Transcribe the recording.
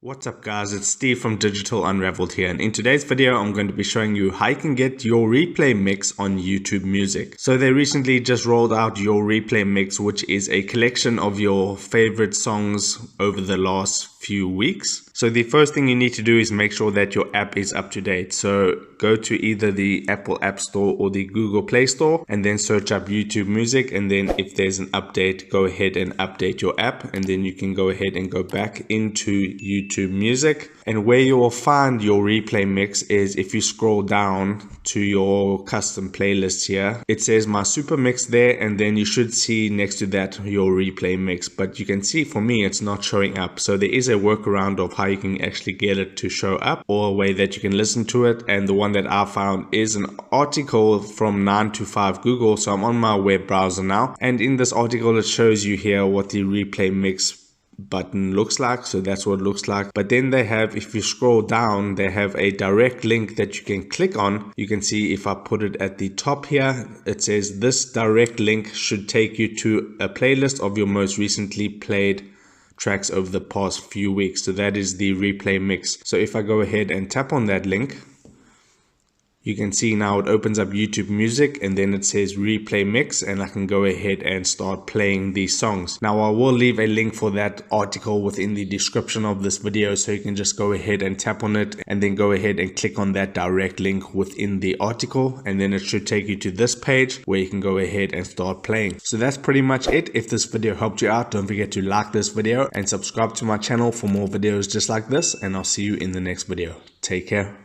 What's up guys, it's Steve from Digital Unraveled here, and in today's video I'm going to be showing you how you can get your replay mix on YouTube Music. So they recently just rolled out your replay mix, which is a collection of your favorite songs over the last few weeks. So the first thing you need to do is make sure that your app is up to date. So go to either the Apple App Store or the Google Play Store and then search up YouTube Music, and then if there's an update, go ahead and update your app, and then you can go ahead and go back into YouTube Music. And where you will find your replay mix is if you scroll down to your custom playlist here, it says my super mix there, and then you should see next to that your replay mix. But you can see for me it's not showing up, so there is a workaround of how you can actually get it to show up, or a way that you can listen to it. And the one that I found is an article from 9 to 5 Google. So I'm on my web browser now, and in this article it shows you here what the replay mix button looks like. So that's what it looks like. But then they have, if you scroll down, they have a direct link that you can click on. You can see if I put it at the top here, it says this direct link should take you to a playlist of your most recently played tracks over the past few weeks. So that is the replay mix. So if I go ahead and tap on that link, you can see now it opens up YouTube Music, and then it says replay mix, and I can go ahead and start playing these songs. Now I will leave a link for that article within the description of this video, so you can just go ahead and tap on it and then go ahead and click on that direct link within the article, and then it should take you to this page where you can go ahead and start playing. So that's pretty much it. If this video helped you out, don't forget to like this video and subscribe to my channel for more videos just like this, and I'll see you in the next video. Take care.